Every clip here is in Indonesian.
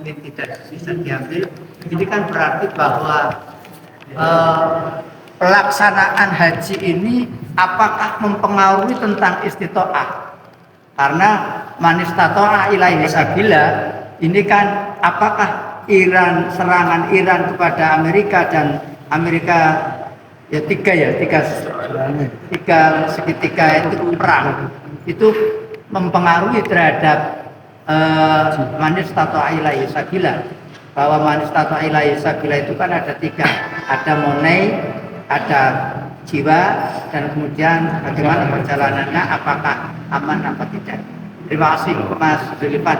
mungkin tidak bisa diambil, ini kan berarti bahwa pelaksanaan haji ini apakah mempengaruhi tentang istitoah? Karena manistatoa ilaihi sabila ini kan apakah serangan Iran kepada Amerika dan Amerika tiga segitiga itu perang itu mempengaruhi terhadap manistatoa ilaihi sabila, bahwa manistatoa ilaihi sabila itu kan ada tiga, ada monei, ada jiwa, dan kemudian bagaimana perjalanannya, apakah aman apa tidak. Terima kasih Mas Zulifan.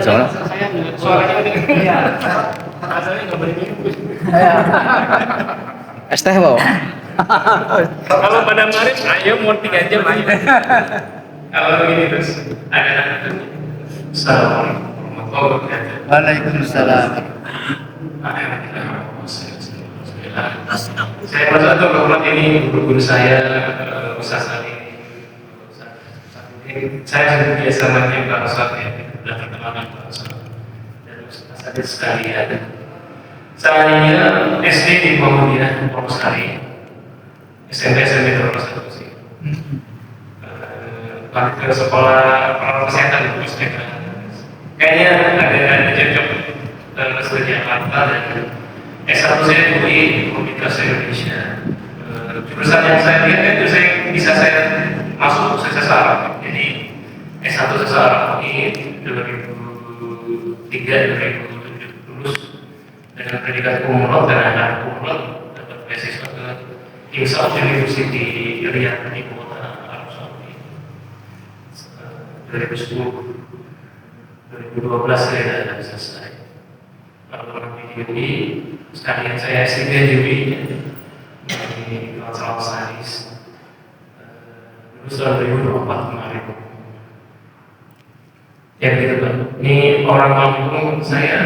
Saya suaranya iya. Rasanya nggak boleh minum. Es teh wow. Kalau pada Maret, ayo mau 3 jam aja. Kalau begini terus ada. Assalamualaikum warahmatullahi wabarakatuh. Waalaikumsalam. Saya bersatu menghormat ini guru saya Ustaz Ali. Saya biasa menyembah Ustaz ya, dan pertemanan Ustaz dan Ustaz Ali sekalian. Saya SD di Muhammadiyah Purwosari, SMP Purwosari sih. Lanjut ke sekolah perawat kesehatan di Puskesmas. Kayaknya ada cocok kesejahteraan dan S1 saya di Komunitas Indonesia. Jurusan yang saya lihat itu saya masuk sesar. Jadi S1 sesar ini 2003-2007 lulus dengan predikat kumlot dan anak kumlot dapat beasiswa ke King Saud University Riyadh di kota Arab Saudi. 2012 saya sudah selesai. Lalu di UI sekalian saya S3 di UI di Cultural Studies. Lulus tahun 2024 kemarin. Ya begitu Pak. Ini orang kampung saya,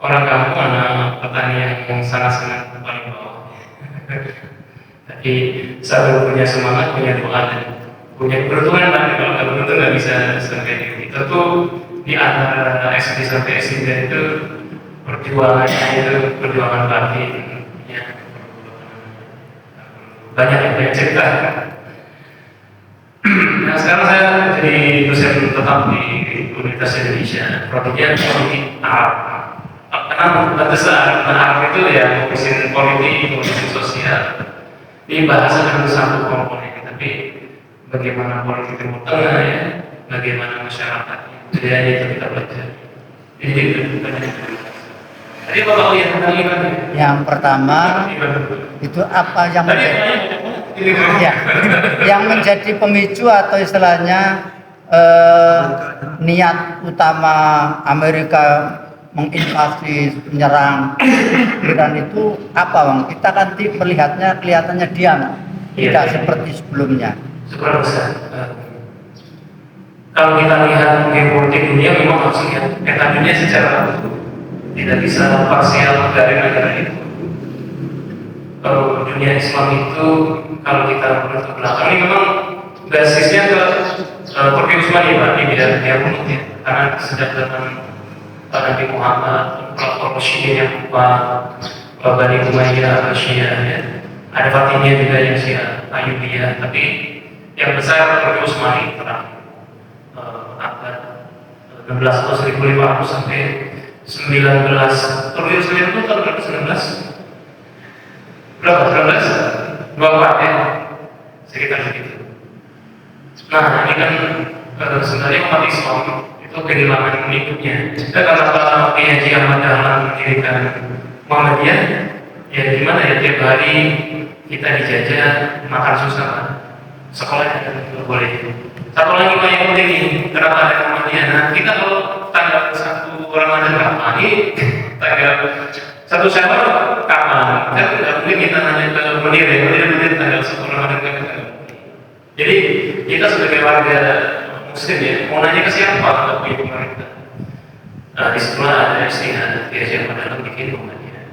orang kampung anak petani yang sangat-sangat paling bawah. Tapi selalu punya semangat, punya doa dan punya keberuntungan Pak. Kalau nggak beruntung nggak bisa sampai ini. Tentu di antara SD sampai S3 itu perjuangannya itu perjuangan batin ya, banyak yang banyak cerita. Nah sekarang saya jadi dosen tetap di Universitas Indonesia, prodinya di Arab. Karena batas Arab itu ya ngurusin politik, ngurusin sosial. Ini bahasa kan satu komponen, tapi bagaimana politik Timur Tengah ya, bagaimana masyarakatnya, budayanya itu kita belajar. Jadi Bapak lihat tentang iman. Yang pertama itu apa yang yang menjadi pemicu atau istilahnya niat utama Amerika menginvasi menyerang Iran itu apa Bang? Kita kan melihatnya kelihatannya diam, tidak seperti sebelumnya. Seberapa besar? Kalau kita lihat geopolitik dunia memang harus lihat peta dunia secara tidak bisa parsial dari negara itu. Kalau dunia Islam itu kalau kita menurut ke belakang ini memang basisnya ke Turki Utsmani Pak di bidang geopolitik ya. Karena sejak zaman Nabi Muhammad, kelompok Syiah yang kuat, Bani Umayyah, Syiah ya. Ada Fatimiyah juga yang Syiah, Ayyubiyah, tapi yang besar Turki Utsmani perang abad 16 atau 1500 sampai 19. Turki Utsmani itu tahun berapa? 19? Berapa? 19? 24 ya? Sekitar begitu. Nah ini kan sebenarnya umat Islam itu kehilangan pengikutnya. Dan karena Kiai Haji Ahmad Dahlan mendirikan Muhammadiyah, ya gimana ya tiap hari kita dijajah, makan susah kan? Sekolah tidak boleh. Satu lagi Pak yang penting ini, kenapa ada Muhammadiyah? Nah kita kalau tanggal 1 Ramadan kapan? Ini tanggal 1 Syawal kapan? Kan tidak mungkin kita nanya ke menir tanggal 1 Ramadan kapan? Jadi kita sebagai warga Muslim ya, mau nanya ke siapa? Tidak punya pemerintah. Nah, disitulah ada istihad Kiai Ahmad Dahlan bikin Muhammadiyah.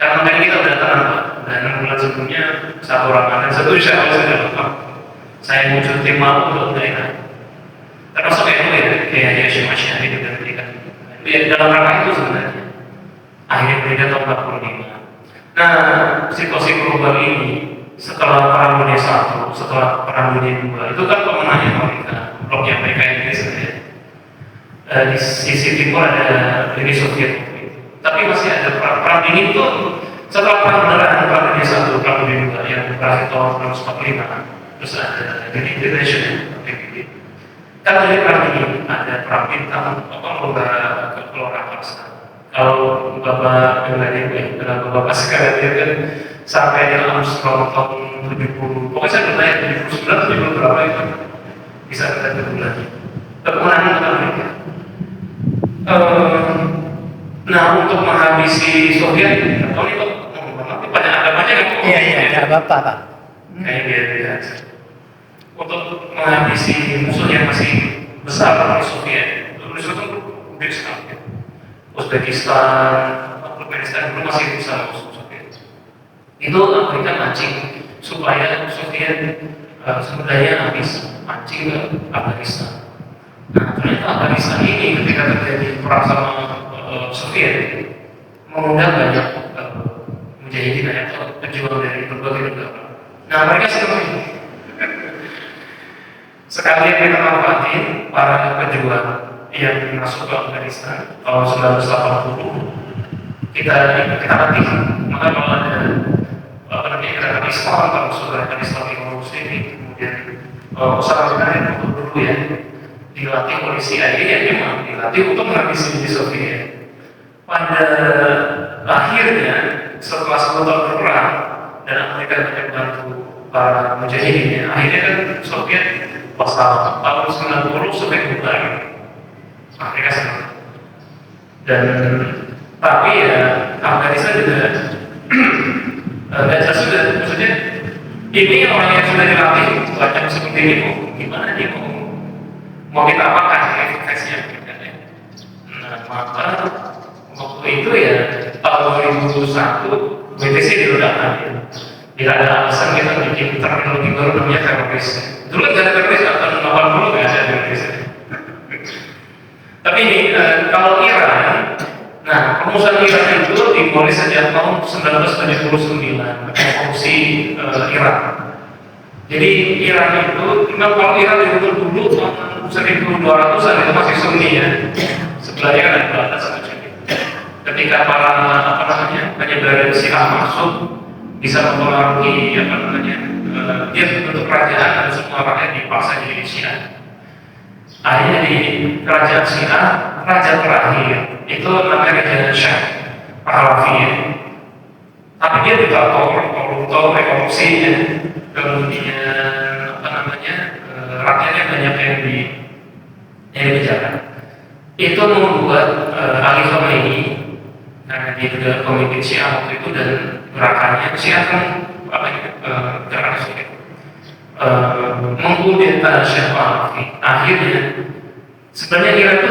Karena kan kita udah tenang Pak, udah 6 bulan sebelumnya 1 Ramadan, 1 Syawal sudah lengkap. Saya mau cuti malam untuk daerah. Termasuk yang ya, Kiai Haji Hashim Asy'ari juga memberikan dalam rangka itu sebenarnya. Akhirnya berbeda tahun 45. Nah, situasi global ini setelah Perang Dunia I, setelah Perang Dunia II, itu kan pemenangnya Amerika, bloknya Amerika ini sebenarnya. Di sisi timur ada Uni Soviet. Tapi masih ada perang dingin itu setelah perang beneran, Perang Dunia I, Perang Dunia II yang berakhir tahun 1945. Terus ada United Nations, kan dari perang dingin ada perang bintang, lomba keluarga. Kalau Bapak dengerin Bapak sekarang dia kan sampai dalam tahun 70, pokoknya saya bertanya 79, 70 berapa itu bisa kita tunggu lagi. Kemenangan Amerika. Nah, untuk menghabisi Soviet, tahun itu nanti banyak agamanya kan? Iya, tidak apa-apa, Pak. Kayak biasa. Untuk menghabisi musuh yang masih besar dari Soviet, Indonesia itu gede sekali. Uzbekistan, Turkmenistan dulu masih besar musuh Soviet. Itu Amerika mancing supaya Soviet sumber daya habis, mancing ke Afghanistan. Nah, ternyata Afghanistan ini ketika terjadi perang sama Soviet mengundang banyak mujahidin atau pejuang dari berbagai negara. Nah, mereka senang sekalian kita manfaatin para pejuang yang masuk ke Afghanistan tahun 1980 kita latih. Maka kalau ada gerakan Islam, kalau gerakan Islam di Muslim ini kemudian usaha yang dulu ya dilatih oleh CIA yang memang dilatih untuk menghabisi Uni Soviet. Pada akhirnya setelah 10 tahun berperang dan Amerika banyak bantu para mujahidin, akhirnya kan Soviet pasal tahun 90 Soviet bubar, Amerika senang. Dan tapi ya Afghanistan juga nggak jelas juga, maksudnya ini orang yang sudah dilatih macam seperti ini gimana dia mau kita apakan efekasinya. Nah, maka waktu itu ya tahun 2001 BTC diledakkan ya. Tidak ada alasan kita bikin terminologi baru namanya teroris. Dulu kan ada teroris tahun 80 nggak ada teroris. Tapi ini kalau Iran, nah permusuhan Iran itu dimulai sejak tahun 1979 revolusi Iran. Jadi Iran itu, kalau Iran itu dulu tahun 1200-an itu masih Sunni ya. Sebelahnya kan ada Batas sama Sunni. Ketika para penyebaran Syiah masuk, bisa mempengaruhi dia bentuk kerajaan dan semua rakyat dipaksa jadi Syiah. Akhirnya di kerajaan Syiah, raja terakhir itu namanya Raja Shah Pahlavi ya. Tapi dia diktator, koruptor, korupsi ya. Kemudian rakyatnya banyak yang di penjara. Itu membuat Ali Khamenei, karena dia juga pemimpin Syiah waktu itu dan gerakannya Syiah kan gerakan sulit mengkudeta Shah Pahlavi. Akhirnya sebenarnya Iran itu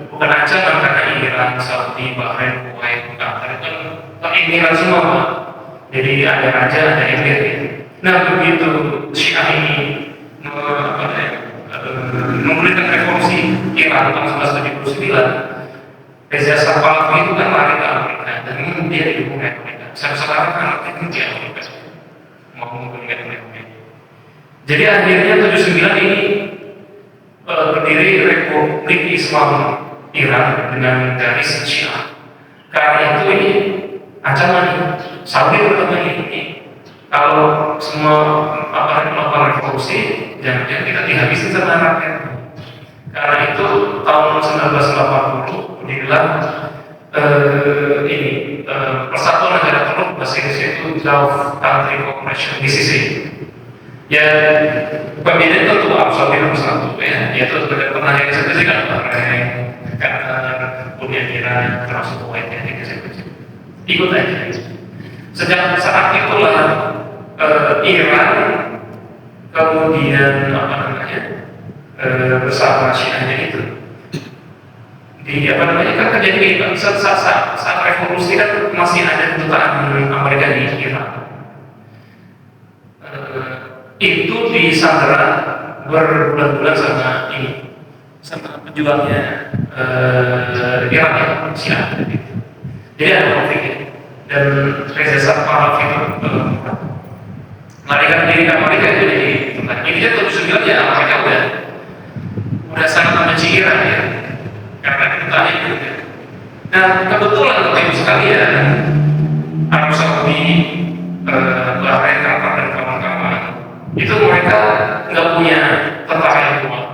bukan ancaman karena Iran, Saudi, Bahrain, Kuwait, Qatar itu keinginan semua Pak. Jadi ada raja, ada emir. Nah begitu Syiah ini memberikan revolusi Iran tahun 1979, Reza Shah Pahlavi itu kan lari ke Amerika dan dia didukung Amerika. Sekarang anaknya kan di Amerika mau memberikan Amerika. Jadi akhirnya 79 ini berdiri Republik Islam Iran dengan garis Syiah. Karena itu ini ancaman Saudi terutama ini kalau semua melakukan revolusi jangan kita dihabisi sama rakyat. Karena itu tahun 1980 dibilang Persatuan Negara Teluk bahasa Inggris itu Gulf Country Cooperation (GCC). Ya pembedaan tentu Arab Saudi nomor 1 ya, yaitu pernah yang saya kan Bahrain, Qatar, kemudian Iran, termasuk Kuwait ya, ikut aja. Sejak saat itulah Iran kemudian bersama Syiahnya itu kan terjadi saat revolusi kan masih ada kedutaan Amerika di Iran. Itu disandera berbulan-bulan sama juangnya Iran ya, Syiah. Jadi ada konflik ya. Dan Reza Pahlavi itu melarikan diri ke Amerika itu jadi tentang ini kan terus bilang ya Amerika udah sangat membenci Iran ya, karena kedutaan itu ya. Nah kebetulan Bapak Ibu sekalian, Arab Saudi, Bahrain, Qatar dan kawan-kawan itu mereka nggak punya tentara yang kuat,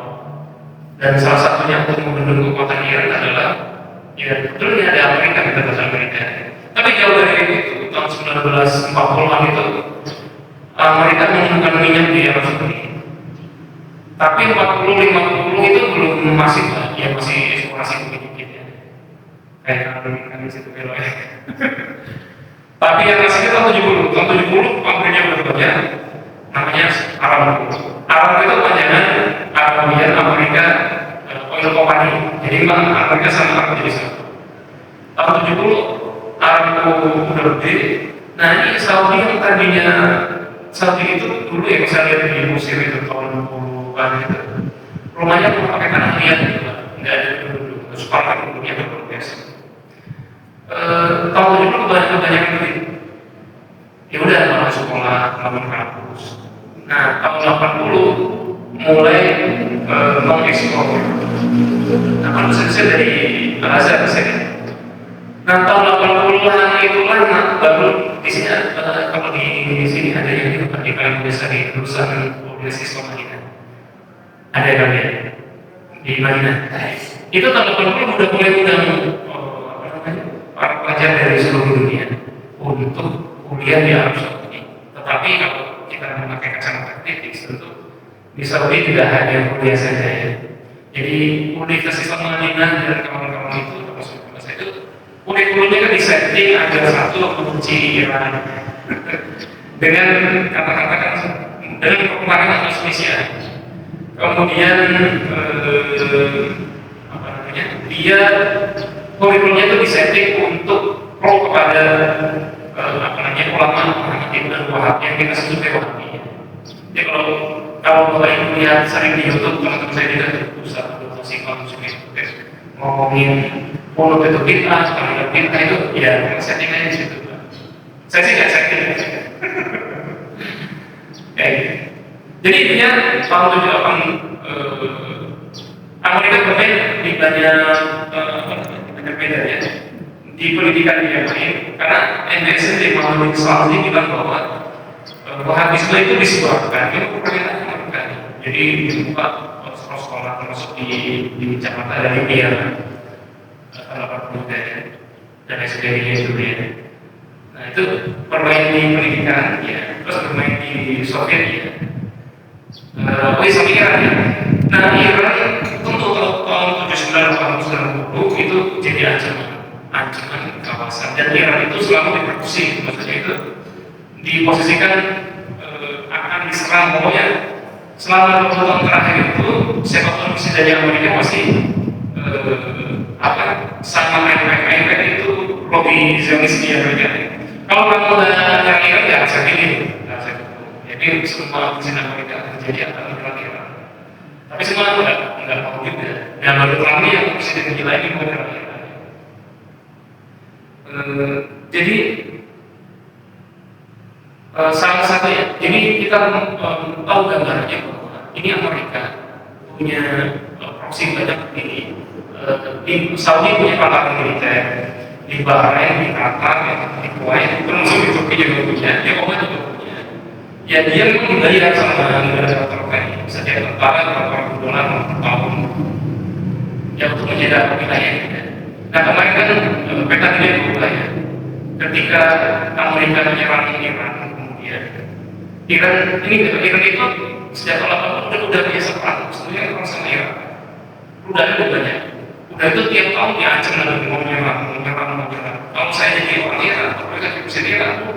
dan salah satunya untuk membendung kekuatan Iran adalah ya sebetulnya ada Amerika, kita bahasa Amerika. Tapi jauh dari itu, tahun 1940-an itu Amerika menemukan minyak di Arab Saudi. Tapi 40-50 itu belum masif lah, ya masih eksplorasi dikit-dikit ya. Kayak kami situ belok ya. Tapi yang masih tahun 70 pabriknya udah banyak, namanya Aramco. Aramco itu panjangan Arabian Amerika Oil Company. Jadi memang Amerika sama Arab jadi satu. Tahun 70 Aramco udah gede. Nah ini Saudi yang tadinya Saudi itu dulu ya bisa lihat di Mesir itu tahun 60-an itu rumahnya cuma pakai tanah liat gitu, nggak ada penduduk, sekarang penduduknya luar biasa. Tahun 70 kebanyakan duit. Ya udah malah sekolah, bangun kampus. Nah tahun 80 mulai mengekspor. Nah kalau saya dari Al-Azhar saya. Nah tahun 80-an itulah baru di sini kalau di sini ada yang itu di paling besar di lulusan Universitas Madinah. Ada yang ya di Madinah. Itu tahun 80 udah mulai undang para pelajar dari seluruh dunia untuk kuliah di Arab Saudi. Tetapi kalau kita memakai kacamata kritis tentu di Saudi tidak hanya kuliah saja ya. Jadi Universitas Islam Madinah dan kawan-kawan itu termasuk saya itu kurikulumnya kan disetting agar satu membenci Iran dengan kata-kata kan dengan perkembangan transmisi. Kemudian apa namanya? Dia kurikulumnya itu disetting untuk pro kepada apa namanya ulama Muhammadiyah dan Wahab yang kita sebut Wahabi. Jadi kalau Bapak Ibu lihat sering di YouTube teman-teman saya tidak berusaha untuk ngomongin monot itu bid'ah, kalau bid'ah itu ya settingannya di situ. Saya sih nggak setting. Jadi intinya tahun 78 Amerika bermain di banyak medan ya, di pendidikan yang lain, karena MSN di Muhammad Salih bilang bahwa Wahabisme itu disebarkan, itu perintah Amerika. Jadi dibuka sekolah termasuk di Jakarta dan India. Dan sebagainya itu ya. Nah itu bermain di pendidikan ya, terus bermain di Soviet ya. Sama Iran ya. Nah Iran tentu tahun 79-80 itu jadi ancaman kawasan, dan Iran itu selalu dipersekusi, maksudnya itu diposisikan akan diserang, pokoknya selama 20 tahun terakhir itu siapapun presidennya Amerika masih sama iPad itu lobby Zionis di Amerika. Kalau kamu udah nyerang Iran ya saya pilih. Jadi semua presiden Amerika terjadi akan menyerang Iran. Tapi semua nggak mau juga. Dan baru Trump yang presiden gila ini mau menyerang Iran. Jadi salah satu ya. Jadi kita tahu gambarnya bahwa ini Amerika punya proksi banyak di Saudi punya pangkalan militer, di Bahrain, di Qatar, di Kuwait, termasuk di Turki juga punya, di Oman juga punya. Ya dia memang dibayar sama negara terkait, misalnya tentara berapa ribu dolar per tahun, ya untuk menjaga wilayah kita. Nah kemarin kan peta dia berubah ya. Ketika Amerika menyerang Iran, kemudian Iran itu sejak tahun 80 udah biasa perang, sebenarnya perang sama Iran. Rudalnya udah banyak. Udah itu tiap tahun diancam lagi mau menyerang. Kalau saya jadi orang Iran, mereka bisa Iran,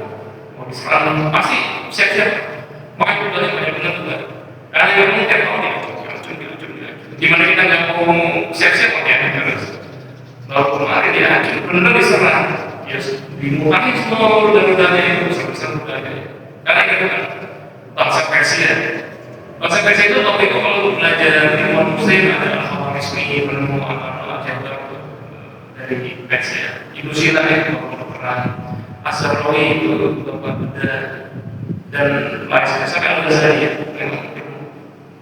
mau diserang pasti siap-siap. Makanya rudalnya banyak benar juga. Karena memang tiap tahun diancam. Gimana kita nggak mau siap-siap mau diancam terus? Lalu kemarin diancam, benar diserang. Ya, dimulai semua rudal-rudalnya itu besar-besar rudalnya. Karena itu kan bangsa Persia. Bangsa Persia itu waktu itu kalau belajar ilmu Muslim ada resmi penemu agenda dari Pers ya. Ibu Sina itu berperan, Asaroi itu Bapak Buddha dan lain sebagainya. Saya kan udah sadar ya, memang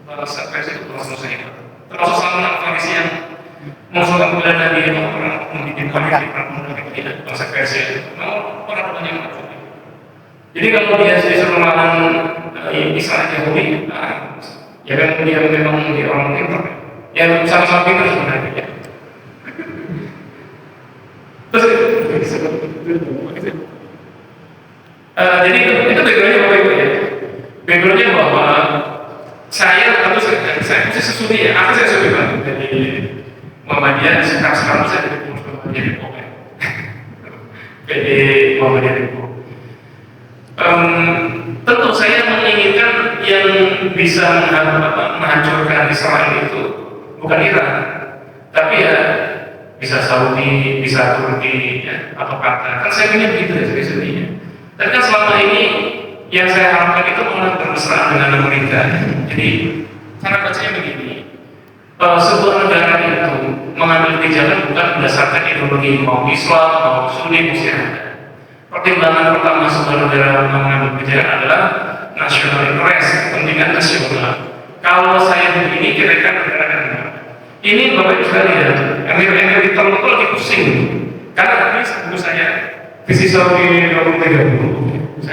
bangsa Pers itu termasuk saya. Termasuk Salman Al-Farisi yang mengusulkan kepada Nabi yang orang membikin politik tidak bangsa Pers itu. Memang orang banyak yang maju. Jadi kalau dia disuruh melawan Israel Yahudi, ya kan dia memang dia orang pintar. Ya sama-sama pintar sebenarnya. Ya. Terus jadi itu backgroundnya Bapak Ibu ya. Backgroundnya bahwa saya sesungguhnya aku saya sudah banget dari Muhammadiyah sekarang saya dari Muhammadiyah di Pokok. PD Muhammadiyah di Pokok. Tentu saya menginginkan yang bisa menghancurkan Israel itu bukan Iran, tapi ya bisa Saudi, bisa Turki, ya, atau Qatar. Kan saya ingin begitu ya sebenarnya. Dan kan selama ini yang saya harapkan itu malah bermesraan dengan Amerika. Jadi cara bacanya begini, sebuah negara itu mengambil kebijakan bukan berdasarkan ideologi mau Islam, mau Sunni, Muslim. Pertimbangan pertama sebuah negara mengambil kebijakan adalah national interest, kepentingan nasional. Kalau saya begini, kira-kira negara akan gimana? Ini Bapak Ibu sekalian, Emir di Teluk itu lagi pusing, karena ini buku saya visi Saudi 2030.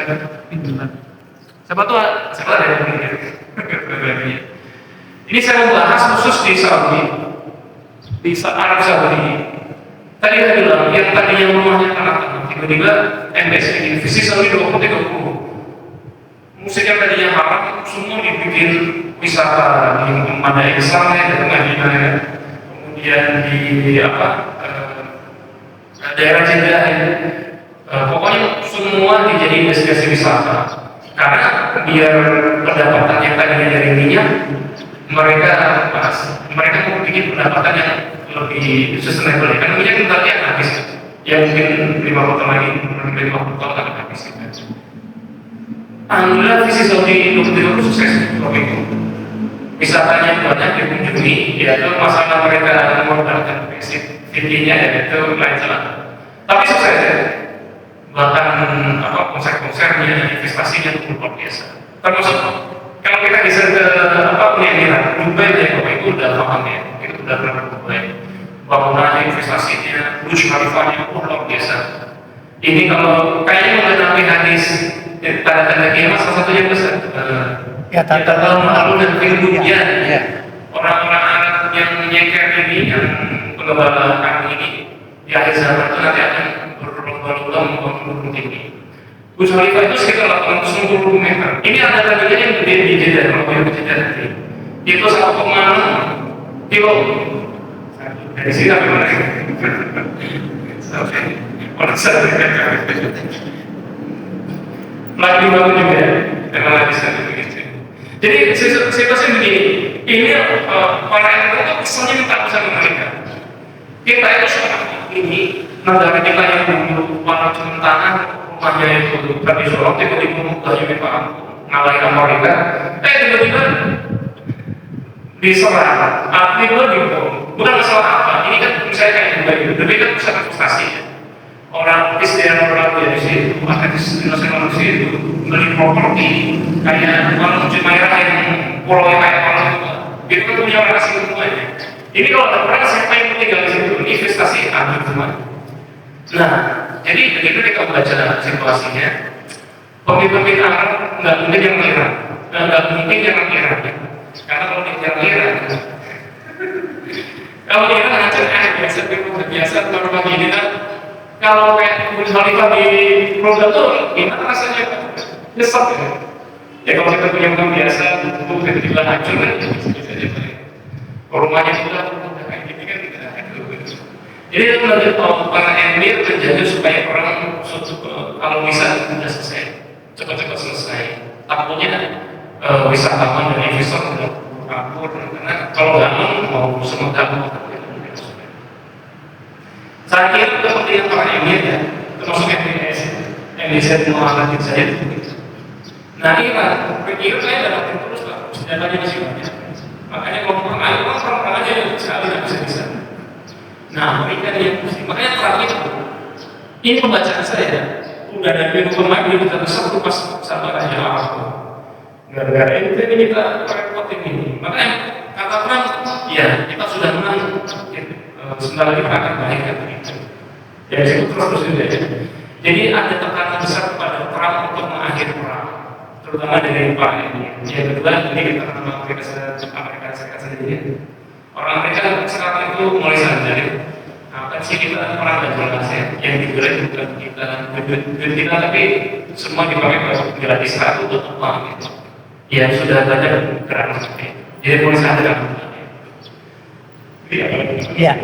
Siapa tuh? Siapa ada yang punya? Ini saya membahas khusus di Saudi, di Arab Saudi. Tadi saya bilang, yang tadinya rumahnya tanah-tanah, tiba-tiba MBS bikin visi Saudi 2030. Musik yang tadinya haram, semua dibikin wisata di Madinah Islamnya, di Madinah, kemudian di daerah Jeddah, pokoknya semua dijadiin destinasi wisata. Karena biar pendapatan yang tadinya dari minyak, mereka mau bikin pendapatan yang lebih sustainable. Karena minyak nanti akan habis, ya mungkin 50 tahun lagi, 50 tahun akan habis. Alhamdulillah visi Saudi 2030 sukses waktu itu. Wisatanya banyak dikunjungi, yaitu masalah mereka mengorbankan prinsip tingginya yaitu lain salah. Tapi sukses ya. Bahkan konser-konsernya, investasinya itu luar biasa. Termasuk kalau kita geser ke Emirat, Dubai ya Bapak Ibu udah paham ya, itu udah pernah Dubai. Bangunannya, investasinya, Burj Khalifanya luar biasa. Ini kalau kayaknya mengenai hadis tanda-tanda kiamat salah satunya besar. Ya, tanda malu dan kemudian orang-orang Arab yang menyeker ini, yang pengembala kami ini di akhir zaman itu nanti akan berlomba-lomba membangun gunung tinggi. Burj Khalifa itu sekitar 860 meter. Ini ada tandanya yang gede di Jeddah, kalau yang di Jeddah nanti. Itu 1,6 kilo. Dari sini sampai mana? Sampai orang sadar. Lagi dibangun juga, memang lagi sadar begitu. Jadi situasi begini, ini para elit itu kesannya minta usaha mereka. Kita itu sekarang ini negara kita yang dulu para cuma tanah rumahnya itu tadi sorot tiba-tiba mukanya minta ngalahin Amerika, tiba-tiba diserang, tiba-tiba dibom. Bukan masalah apa, ini kan misalnya kayak Dubai, Dubai kan pusat investasi ya. Orang Kristen orang di situ, aktivis nasional di situ, beli properti kayak orang Jumairah yang pulau yang kayak orang itu kan punya orang asing semuanya. Ini kalau ada orang siapa yang tinggal di situ, investasi ambil semua. Nah, jadi begitu kita baca situasinya, pemimpin Arab nggak mungkin yang merah, nggak mungkin yang merah, karena kalau yang merah, kalau dia hancur biasa normal ini kan. Kalau kayak Burj Khalifa di program tuh gimana rasanya? Nyesek ya. Ya kalau kita punya rumah biasa, tuh tiba-tiba hancur kan bisa aja. Rumahnya sudah kayak gini kan tidak hancur. Jadi itu nanti para emir menjaga supaya orang kalau bisa sudah selesai, cepat-cepat selesai. Takutnya wisatawan dan investor sudah kabur karena kalau nggak mau semua kabur. Saya kira kepentingan para emir ya, termasuk MBS Muhammad saya itu. Nah ini Pak, saya dapatin terus Pak, senjatanya masih banyak. Makanya kalau perang aja sekali nggak bisa. Nah, Amerika yang pusing. Makanya terakhir ini pembacaan saya. Udah dari minggu kemarin kita besar tuh pas sama Raja Arab. Gara-gara ini kita repot ini. Makanya kata Trump, ya kita sudah menang. Sebentar lagi akan baik kan begitu. Ya itu terus juga ya. Jadi ada tekanan besar kepada Trump untuk mengakhiri perang, terutama dari Pak ini. Yang kedua ini kita mengenal Amerika Serikat sendiri. Orang Amerika sekarang itu mulai sadar. Apa sih kita perang dan jelas ya? Yang dibeli bukan kita, duit kita tapi semua dipakai untuk gratis satu untuk apa gitu. Ya sudah banyak gerak seperti itu. Jadi mulai sadar. Iya.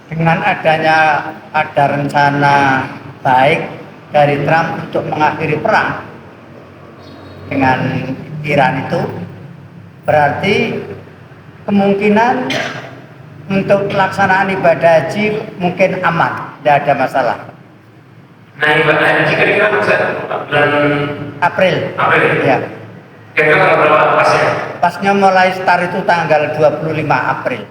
Dengan ada rencana baik dari Trump untuk mengakhiri perang dengan Iran itu, berarti kemungkinan untuk pelaksanaan ibadah haji mungkin aman, tidak ada masalah. Nah, ibadah haji kira-kira bulan April. April. Ya. Kira-kira berapa pasnya? Pasnya mulai start itu tanggal 25 April.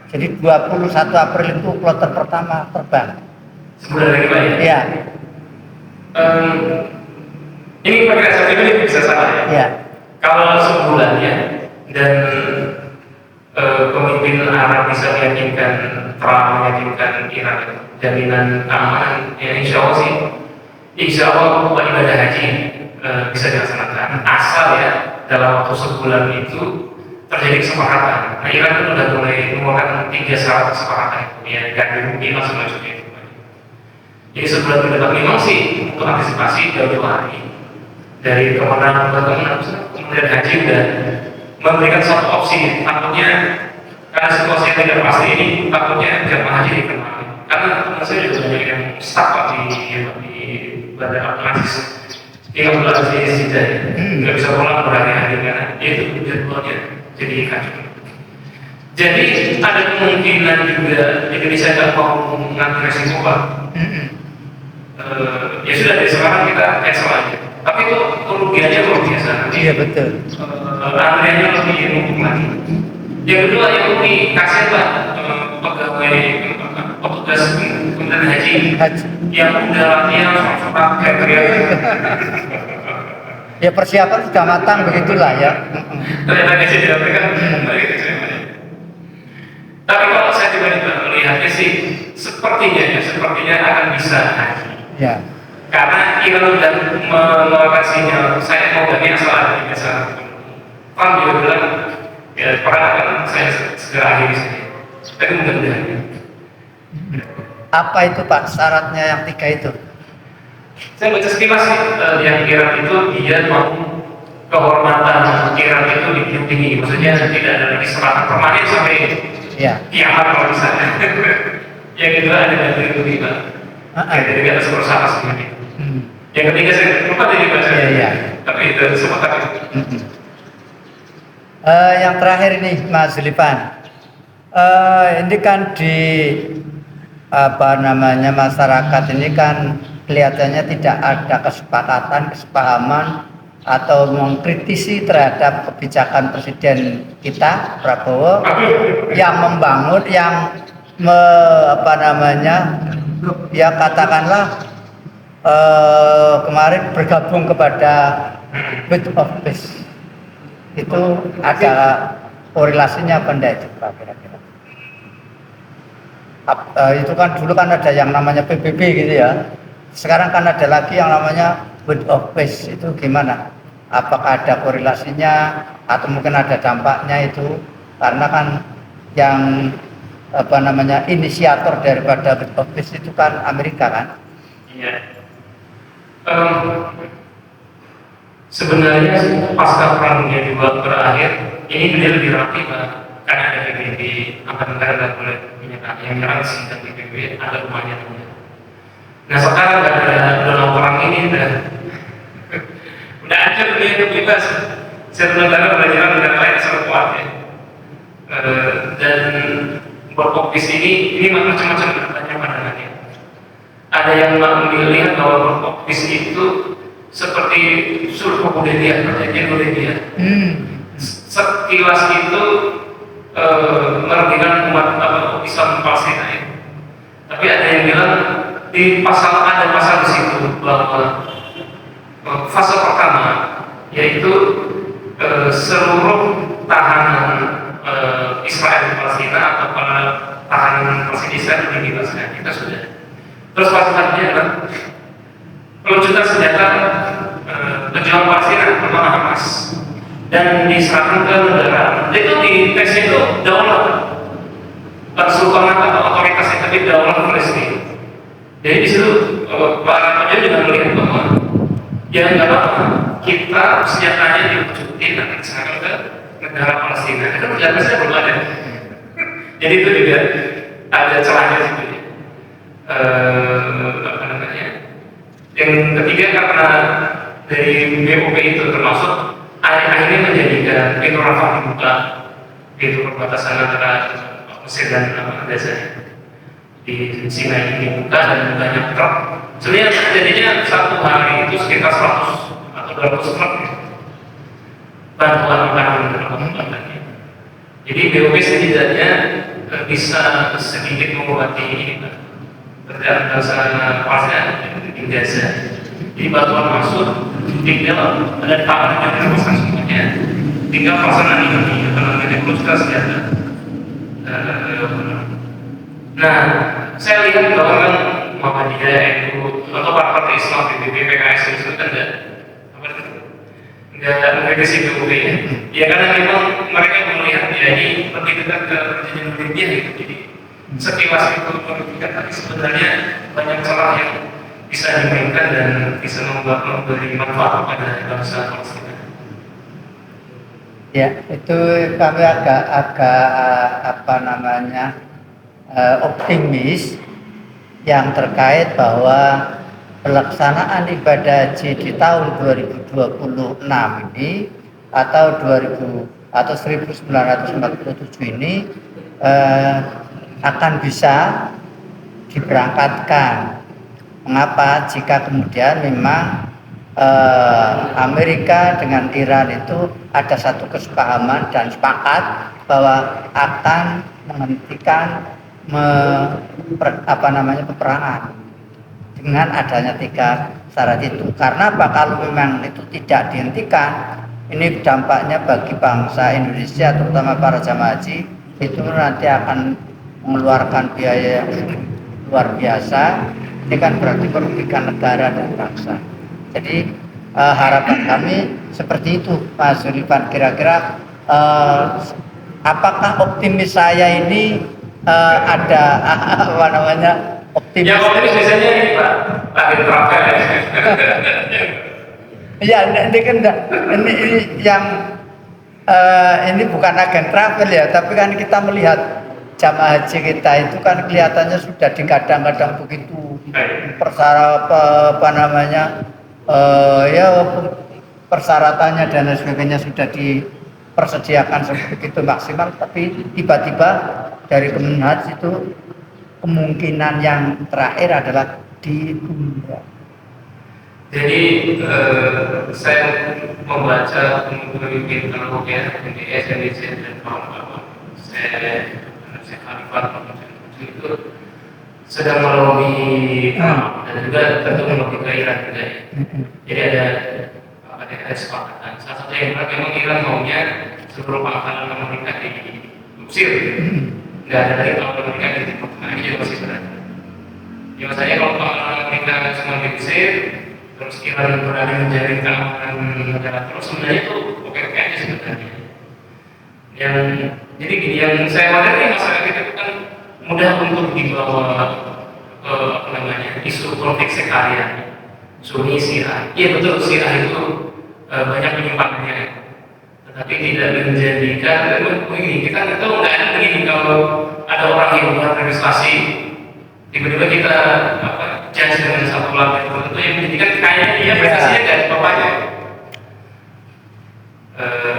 Jadi 21 April itu kloter pertama terbang. Sebulan lagi Pak ya? Iya. Ini perkiraan saya ini bisa salah ya? Iya. Kalau sebulan ya, dan pemimpin Arab bisa meyakinkan Trump, meyakinkan Iran jaminan keamanan, ya insya Allah ibadah haji bisa dilaksanakan. Asal ya dalam waktu sebulan itu terjadi kesepakatan. Nah, Iran itu sudah mulai mengeluarkan 3 syarat kesepakatan itu, ya ganti rugi semacam itu. Jadi sebulan ke depan memang sih untuk antisipasi jauh-jauh hari dari kemenangan kemudian haji dan memberikan suatu opsi. Takutnya karena situasi yang tidak pasti ini, takutnya jamaah haji dikenali. Karena teman saya juga banyak yang stuck di Bandar Abdul Aziz. Dia nggak boleh di sini, nggak bisa pulang berhari-hari karena itu jadwalnya jadi kacau. Jadi ada kemungkinan juga Indonesia nggak mau mengambil resiko Pak. Ya sudah dari sekarang kita cancel aja. Tapi itu kerugiannya luar biasa. Iya betul. Antriannya lebih numpuk lagi. Yang kedua yang lebih kasihan Pak, pegawai petugas Kementerian Haji yang udah latihan pakai teriak. Ya persiapan sudah matang begitulah ya. Ternyata gaji diberikan tapi kalau saya tiba-tiba melihatnya sih sepertinya akan bisa haji. Ya. Karena Iran sudah mengeluarkan sinyal saya mau ganti asal ada di desa. Trump juga bilang ya perang akan saya segera akhiri saja. Tapi mudah-mudahan. Apa itu Pak syaratnya yang 3 itu? Saya baca sekilas sih yang Iran itu dia mau kehormatan Iran itu ditinggi. Maksudnya tidak ada lagi serangan permanen sampai kiamat kalau misalnya. Yang kedua ada ganti rugi Pak. Yang ketiga ada bersama sendiri. Yang ketiga saya lupa tadi baca. Tapi itu sepakat. Yang terakhir ini Mas Zulifan. Ini kan di masyarakat ini kan kelihatannya tidak ada kesepahaman atau mengkritisi terhadap kebijakan Presiden kita Prabowo yang membangun, yang ya katakanlah kemarin bergabung kepada With of Peace. Itu ada korelasinya apa enggak itu Pak kira-kira? Itu kan dulu kan ada yang namanya PBB gitu ya. Sekarang kan ada lagi yang namanya With of Peace. Itu gimana? Apakah ada korelasinya atau mungkin ada dampaknya itu? Karena kan yang inisiator daripada With of Peace itu kan Amerika kan? Iya. Sebenarnya pasca perang dunia II berakhir, ini dia lebih rapi Pak. Karena ada PBB, angkatan negara nggak boleh yang menyerang sidang PBB ada rumahnya. Nah sekarang dalam perang ini udah aja dunia itu bebas. Setiap negara belajar dengan lain sangat kuat ya. Dan berfokus ini macam-macam pandangannya. Ada yang melihat bahwa berfokus itu seperti sulh Hudaybiyah, perjanjian Hudaybiyah. Sekilas itu merugikan umat Islam Palestina ya. Tapi ada yang bilang ada pasal di situ bahwa fase pertama yaitu seluruh tahanan Israel di Palestina atau para tahanan Palestina Israel dibebaskan. Kita sudah. Terus fase selanjutnya adalah peluncuran senjata pejuang Palestina bernama Hamas dan diserahkan ke negara. Itu di teksnya itu daulah sultanat atau otoritasnya, tapi daulah Palestina. Jadi di situ para pejuang juga melihat bahwa ya nggak apa-apa, kita senjatanya dilucutin nanti diserahkan ke negara Palestina. Itu penjelasannya belum ada. Jadi itu juga ada celahnya situ. Apa namanya? Yang ketiga karena dari BOP itu termasuk akhirnya menjadikan pintu Rafah dibuka, pintu perbatasan antara Mesir dan Gaza di Sinai dibuka dan banyak truk. Sebenarnya jadinya satu hari itu sekitar 100 atau 200 truk bantuan makanan. Jadi BOP setidaknya bisa sedikit mengobati ini terhadap bangsa Palestina di Gaza. Jadi bantuan masuk, tinggal ada kabar yang dilakukan semuanya. Tinggal pelaksanaan ini karena peluncuran senjata. Nah, saya lihat bahwa kan Muhammadiyah, NU atau partai Islam PBB, PKS itu kan nggak mengkritisi BOP ya. Ya karena memang mereka melihat ya ini lebih dekat ke perjanjian Hudaybiyah gitu. Jadi sekilas itu merugikan, tapi sebenarnya banyak celah yang bisa dimainkan dan bisa memberi manfaat kepada bangsa Palestina. Ya, itu kami agak apa namanya optimis yang terkait bahwa pelaksanaan ibadah haji di tahun 2026 ini atau 1947 ini akan bisa diberangkatkan. Mengapa? Jika kemudian memang Amerika dengan Iran itu ada satu kesepahaman dan sepakat bahwa akan menghentikan peperangan dengan adanya 3 syarat itu. Karena apa? Kalau memang itu tidak dihentikan, ini dampaknya bagi bangsa Indonesia terutama para jamaah haji itu nanti akan mengeluarkan biaya yang luar biasa. Ini kan berarti merugikan negara dan bangsa. Jadi harapan kami seperti itu, Pak Sulifan. Kira-kira apakah optimis saya ini ada apa namanya optimis? Yang optimis biasanya ini Pak, agen travel ya. Ya, ini kan ini yang ini bukan agen travel ya, tapi kan kita melihat jamaah haji kita itu kan kelihatannya sudah digadang-gadang begitu persyaratannya dan lain sebagainya sudah dipersediakan sebegitu maksimal, tapi tiba-tiba dari Kemenhaj itu kemungkinan yang terakhir adalah ditunda. Jadi saya membaca pemimpin kelompoknya MDS, NDC dan kawan-kawan saya Khalifah itu sedang melobi dan juga tentu melobi ke Iran juga ya. Jadi ada kesepakatan. Salah satu yang berat memang Iran maunya seluruh pangkalan Amerika di Mesir. Nggak ada lagi pangkalan Amerika di Timur Tengah, ini juga masih berat. Ya saya kalau pangkalan Amerika semua di Mesir, terus Iran berada menjadi keamanan negara terus sebenarnya itu oke-oke aja sebenarnya. Jadi gini, yang saya wadari masyarakat kita itu kan mudah untuk dibawa isu konflik sektarian Sunni Syiah. Iya betul, Syiah itu banyak penyimpangannya, tetapi tidak menjadikan begini. Kita tahu nggak ada begini kalau ada orang yang buat registrasi tiba-tiba kita janji dengan satu lampu tertentu yang menjadikan kayaknya dia prestasinya dari bapaknya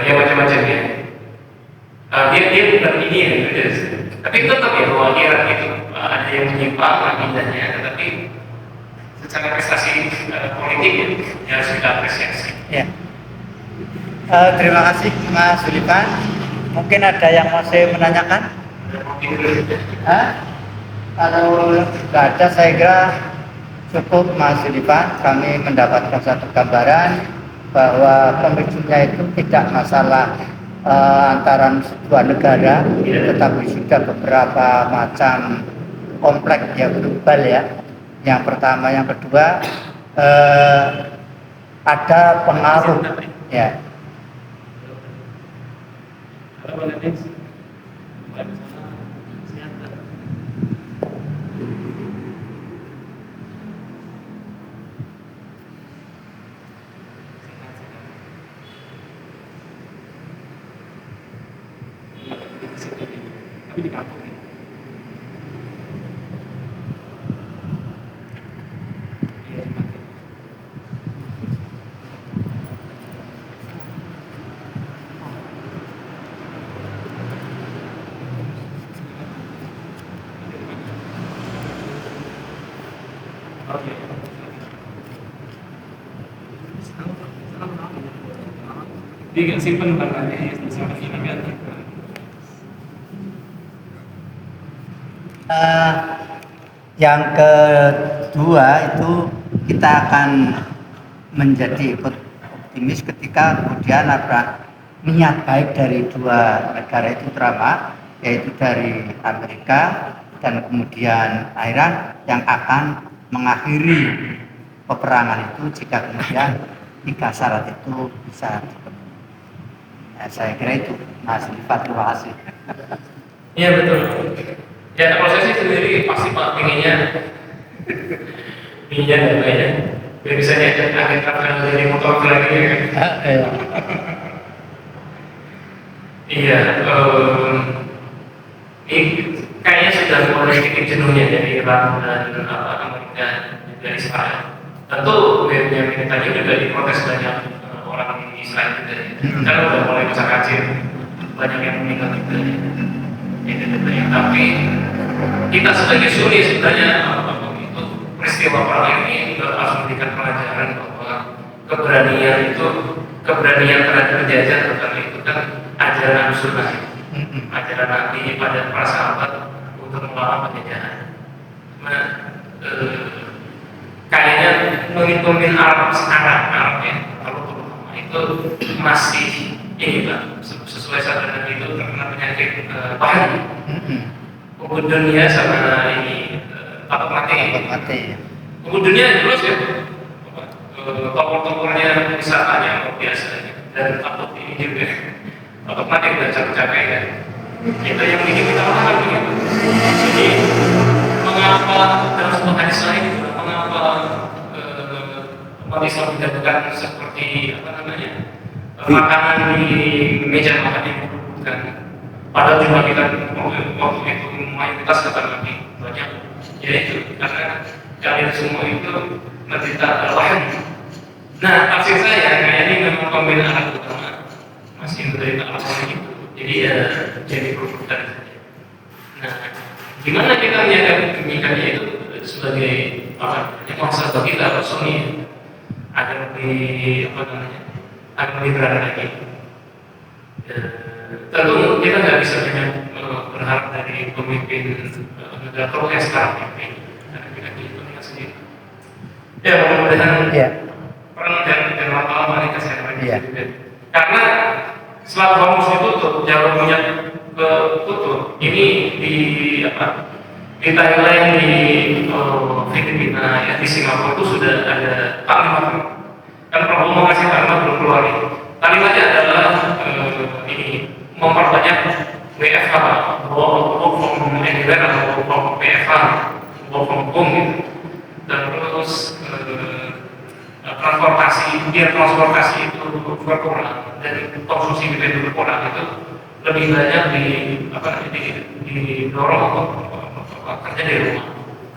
ya macam-macam ya. Dia bukan ini ya, tapi tetap ya bahwa Iran itu ada yang menyimpang akidahnya, tetapi secara prestasi politik ya harus kita apresiasi. Ya. Terima kasih Mas Sulifan. Mungkin ada yang masih menanyakan? Hah? Kalau nggak ada, saya kira cukup Mas Sulifan. Kami mendapatkan satu gambaran bahwa pemicunya itu tidak masalah antara dua negara, tetapi sudah beberapa macam kompleks ya, global ya. Yang pertama, yang kedua ada pengaruh ya. Tapi di kampung ya. Oke. Dia nggak simpen barangnya, simpen ini kan. Yang kedua itu kita akan menjadi optimis ketika kemudian ada niat baik dari dua negara itu terutama, yaitu dari Amerika dan kemudian Iran yang akan mengakhiri peperangan itu jika kemudian 3 syarat itu bisa dipenuhi. Nah, saya kira itu Mas Rifat, terima kasih. Iya betul. Ya kalau saya sih sendiri pasti Pak pinginnya dan lainnya biar bisa diajak akhir travel dari motor lagi ya kan. Iya, ini kayaknya sudah mulai titik jenuhnya dari Iran dan Amerika dari Israel. Tentu Benjamin tadi juga diprotes banyak orang di Israel juga ya. Karena udah mulai masa kacir, banyak yang meninggal juga ya. Ya, tapi kita sebagai Sunni sebenarnya itu peristiwa perang ini juga harus memberikan pelajaran bahwa keberanian terhadap penjajah terutama itu kan ajaran sunnah, ajaran Nabi pada para sahabat untuk melawan penjajahan. Nah, kayaknya pemimpin Arab ya, kalau terutama itu masih ini Pak, sesuai sasaran itu terkena penyakit bahan. Kubur dunia sama ini takut mati. Kubur dunia jelas ya, tokoh-tokohnya wisatanya luar biasa dan takut ini juga, takut mati dan capek-capek kan. Itu yang bikin kita paham begitu. Jadi mengapa dalam sebuah hadis lain juga mengapa umat Islam tidak seperti makanan di meja makan yang bukan. Padahal cuma kita waktu itu mayoritas kata Nabi banyak, yaitu karena kalian semua itu menderita al-waham. Nah, tafsir saya kayaknya memang pembinaan utama masih menderita al-waham itu. Jadi ya jadi perbuatan. Nah, gimana kita menyikapinya itu sebagai maksud kita Sunni agar lebih agar lebih berani lagi. Tentu kita nggak bisa berharap dari pemimpin negara terus yang sekarang ini, karena kita punya sendiri. Ya mudah-mudahan perang dan lama-lama ini kesehatan juga. Karena setelah Hormuz ditutup, jalur minyak tutup. Ini di Thailand, di Filipina, ya di Singapura itu sudah ada kalimat. Kan Prabowo mengasih kalimat belum keluar nih. Kalimatnya adalah ini memperbanyak WFH, work from anywhere atau work from WFH, work from home gitu. Dan terus transportasi itu berkurang dan konsumsi kita itu berkurang, itu lebih banyak didorong untuk kerja dari rumah.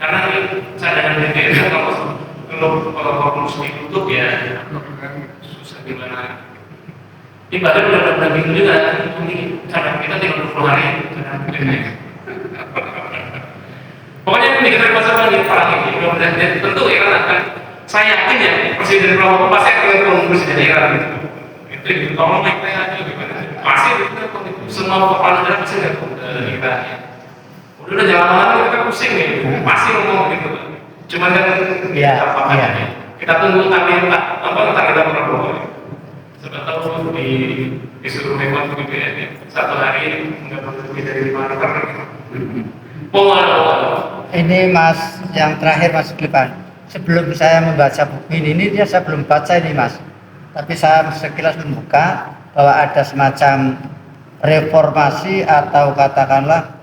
Karena cadangan BBM kalau konsumsi ditutup ya susah gimana. Ibadah udah bingung juga, ini cara kita tinggal 20 hari. Pokoknya ini kita pasal lagi perang ini, dan tentu Iran akan, saya yakin ya Presiden Prabowo pasti akan bertemu Presiden Iran gitu. Itu tolong naik aja gimana? Pasti itu semua kepala negara bisa nggak ibadahnya. Udah jangan lama kita pusing nih, pasti ngomong gitu. Cuman kan kita tunggu takdir kita Prabowo. Sebab tahu disuruh memang BBM satu hari nggak lebih dari 5 liter. Ini Mas yang terakhir Mas Gilpan. Sebelum saya membaca buku ini dia saya belum baca ini Mas. Tapi saya sekilas membuka bahwa ada semacam reformasi atau katakanlah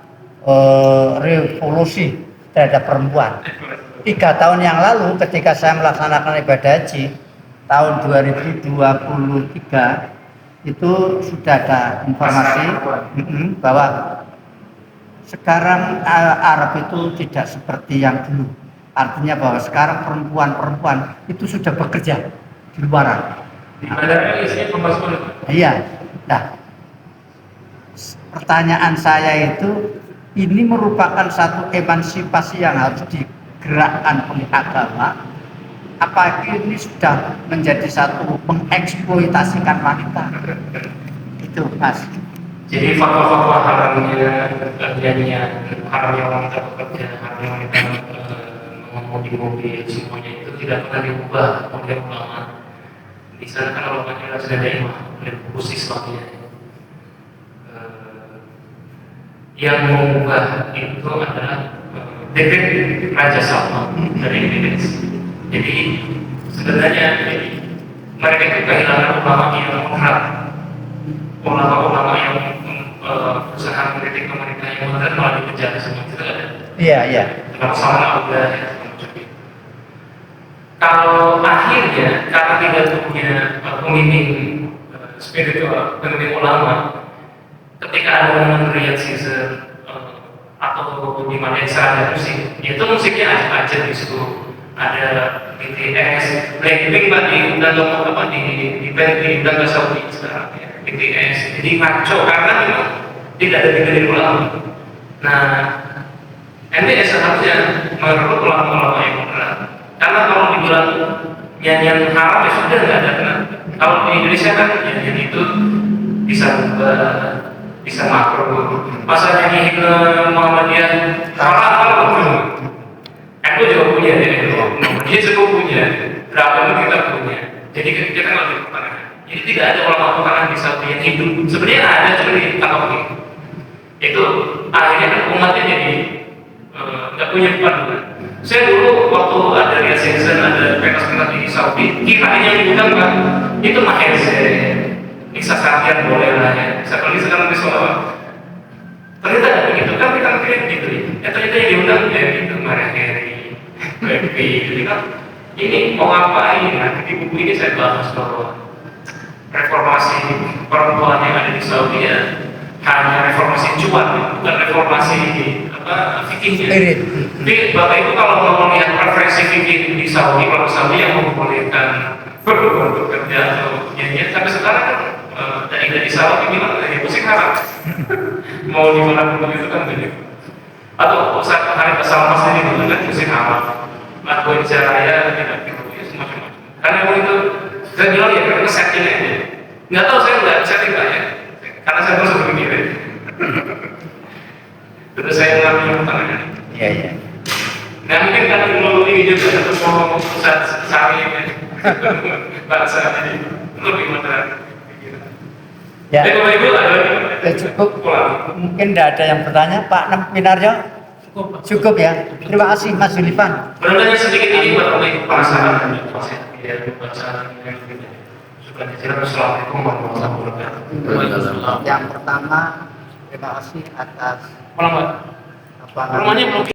revolusi terhadap perempuan. 3 tahun yang lalu ketika saya melaksanakan ibadah haji tahun 2023 itu sudah ada informasi bahwa sekarang Arab itu tidak seperti yang dulu. Artinya bahwa sekarang perempuan itu sudah bekerja di luaran. Iya. Nah, pertanyaan saya itu, ini merupakan satu emansipasi yang harus digerakkan oleh agama. Apa ini sudah menjadi satu mengeksploitasikan wanita? Itu Mas. Jadi fatwa-fatwa haramnya haramnya wanita bekerja, haramnya wanita mengemudi mobil, semuanya itu tidak pernah diubah oleh ulama. Di sana kan ulamanya sudah ada imam oleh buku Islamnya. Yang mengubah itu adalah dekret Raja Salman dari Indonesia. Jadi sebenarnya mereka itu kehilangan ulama yang moderat, ulama-ulama yang berusaha mengkritik pemerintah yang moderat malah dipenjara semua itu ada. Iya. Kalau sama udah. Kalau akhirnya karena tidak punya pemimpin spiritual, pemimpin ulama, ketika ada momen Riyadh season atau di mana ada musik, itu musiknya aja di situ. Ada BTS, Blackpink diundang ke Saudi sekarang ya, BTS. Jadi ngaco karena memang tidak ada dari ulama. Nah, MBS seharusnya menurut ulama-ulama yang moderat. Karena kalau dibilang nyanyian haram ya sudah nggak ada kenapa. Kalau di Indonesia kan nyanyian itu bisa berubah, bisa makruh. Masa nyanyi himne Muhammadiyah haram. Aku juga punya dia juga punya, berapa kita punya. Jadi kita kan lebih pertengahan. Jadi tidak ada ulama pertengahan di Saudi yang hidup. Sebenarnya ada, cuma ditangkap gitu. Itu akhirnya kan umatnya jadi nggak punya panduan. Saya dulu waktu ada Riyadh season, ada pentas-pentas di Saudi, kirain yang diundang kan itu Maher Zain, Nisa Sabian boleh lah ya. Seperti sekarang di Solo. Ternyata ada begitu kan kita mikir gitu ya. Ternyata yang diundang ya gitu Maher jadi kan ini mau ngapain? Nah, di buku ini saya bahas bahwa reformasi perempuan yang ada di Saudi ya hanya reformasi cuan, bukan reformasi fikihnya. Jadi Bapak itu kalau mau melihat preferensi fikih di Saudi, kalau Saudi yang membolehkan perempuan bekerja atau nyanyian, sampai sekarang kan dari Saudi bilang ya musik haram. Mau di mana pun itu kan begitu. Atau saat hari Salmas ini dulu kan musik haram. Atau Indonesia Raya tidak gitu ya semacam-macam. Karena memang itu saya bilang ya karena setting aja. Nggak tahu saya nggak setting nggak ya. Karena saya terus begini. Terus saya mengambil pertanyaan. Iya. Nah mungkin karena dulu ini juga untuk ngomong pusat sari bahasa ini lebih moderat. Ya. Jadi Bapak Ibu ada lagi? Ya, cukup. Mungkin tidak ada yang bertanya, Pak Minarjo. Cukup ya. Terima kasih Mas Zulifan. Bertanya sedikit ini buat Bapak Ibu penasaran dan masih tidak membaca yang lebih. Sudah dijelaskan. Assalamualaikum warahmatullahi wabarakatuh. Yang pertama, terima kasih atas rumahnya belum